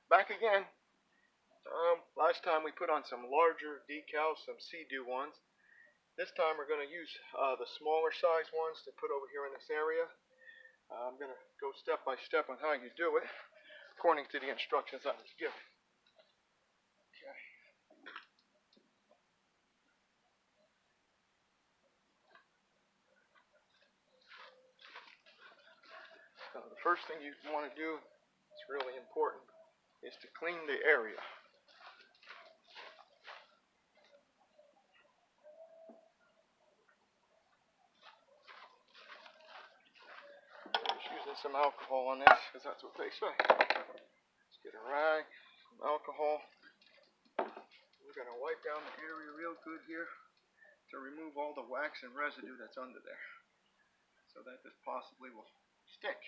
back again. Last time we put on some larger decals, some Sea-Doo ones. This time we're going to use the smaller size ones to put over here in this area. I'm going to go step by step on how you do it, according to the instructions I was given. Okay. So the first thing you want to do, it's really important, is to clean the area. Just using some alcohol on this, because that's what they say. Let's get a rag, some alcohol. We're going to wipe down the area real good here to remove all the wax and residue that's under there, so that this possibly will stick.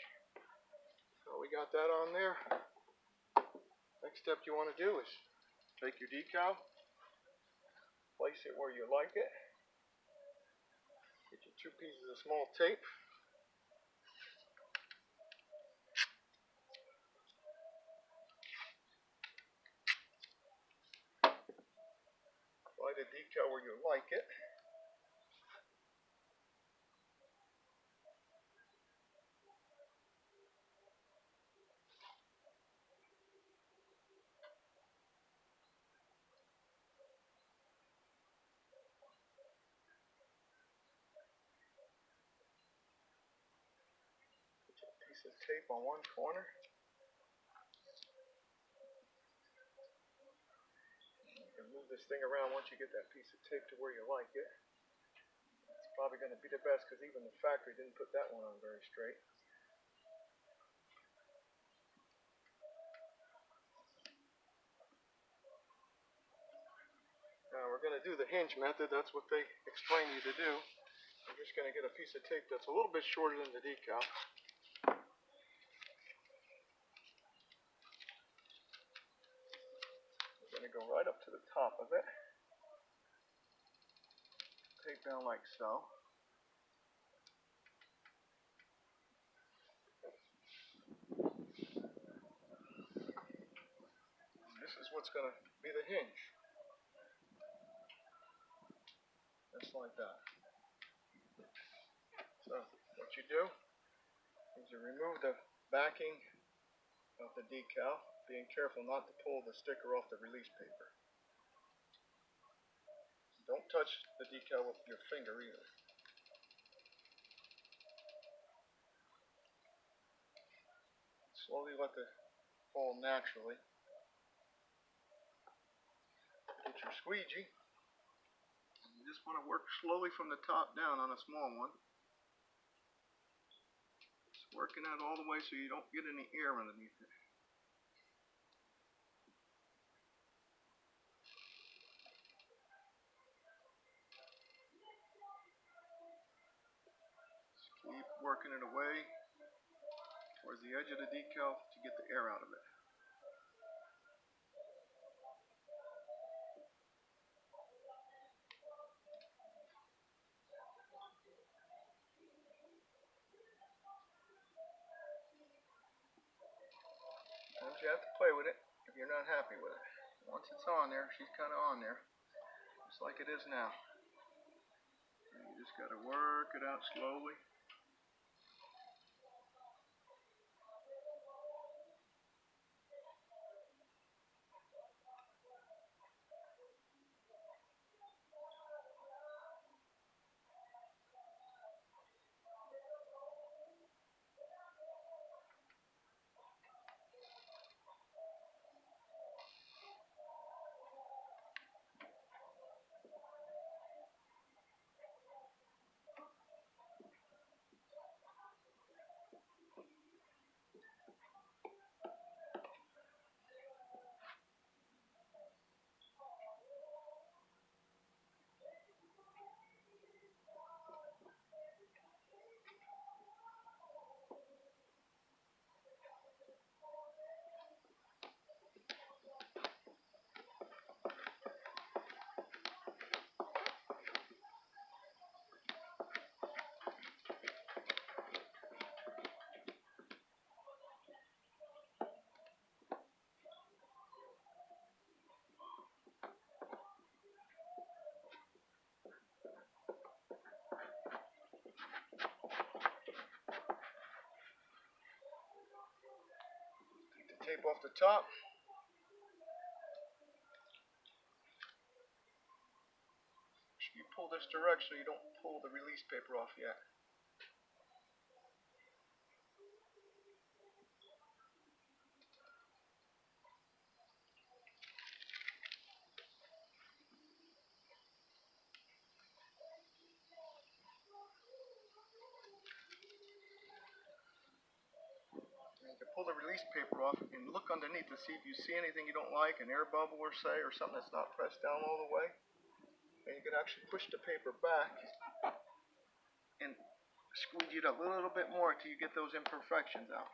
So we got that on there. Next step you want to do is take your decal, place it where you like it. Get your 2 pieces of small tape. Apply the decal where you like it. Put a piece of tape on one corner. You can move this thing around once you get that piece of tape to where you like it. It's probably going to be the best because even the factory didn't put that one on very straight. Now we're going to do the hinge method. That's what they explain you to do. I'm just going to get a piece of tape that's a little bit shorter than the decal. We're going to go right up to the top of it. Tape down like so. This is what's going to be the hinge. Just like that. So what you do is you remove the backing of the decal, being careful not to pull the sticker off the release paper. Don't touch the decal with your finger either. Slowly let it fall naturally. Get your squeegee. You just want to work slowly from the top down on a small one. Just working out all the way so you don't get any air underneath it. Just keep working it away towards the edge of the decal to get the air out of it. Sometimes you have to play with it if you're not happy with it. Once it's on there, she's kind of on there, just like it is now. And you just got to work it out slowly. tape off the top. You pull this direct so you don't pull the release paper off yet. You can pull the release paper off and look underneath to see if you see anything you don't like, an air bubble or something that's not pressed down all the way. And you can actually push the paper back and squeeze it a little bit more until you get those imperfections out.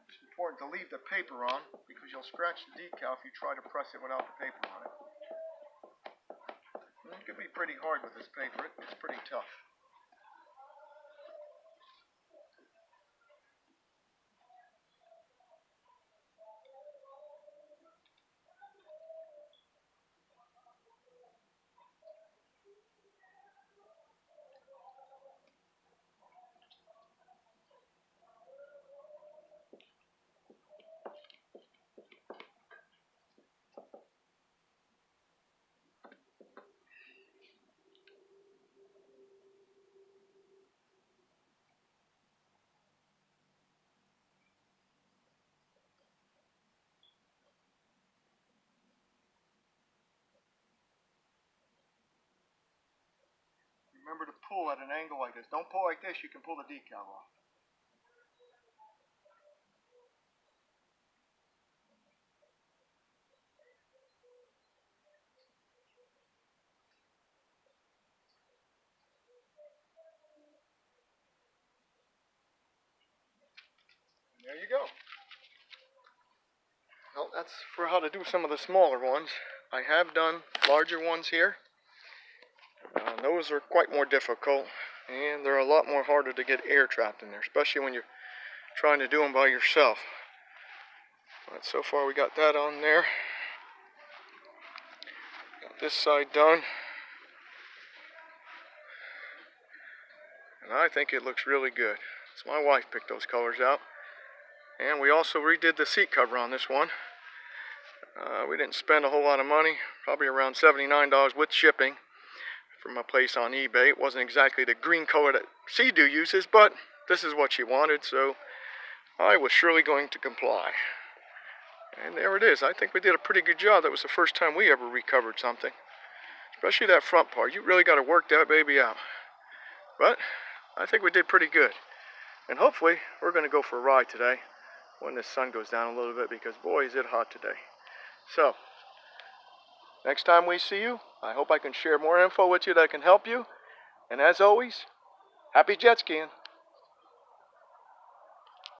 It's important to leave the paper on because you'll scratch the decal if you try to press it without the paper on it. And it can be pretty hard with this paper. It's pretty tough. Remember to pull at an angle like this. Don't pull like this, you can pull the decal off. And there you go. Well, that's for how to do some of the smaller ones. I have done larger ones here. Those are quite more difficult, and they're a lot more harder to get air trapped in there, especially when you're trying to do them by yourself. But so far we got that on there. Got this side done. And I think it looks really good. So my wife picked those colors out. And we also redid the seat cover on this one. We didn't spend a whole lot of money, probably around $79 with shipping from a place on eBay. It wasn't exactly the green color that Sea-Doo uses, but this is what she wanted, so I was surely going to comply. And there it is. I think we did a pretty good job. That was the first time we ever recovered something. Especially that front part. You really got to work that baby out. But I think we did pretty good. And hopefully we're going to go for a ride today when the sun goes down a little bit, because boy is it hot today. So, next time we see you, I hope I can share more info with you that can help you. And as always, happy jet skiing.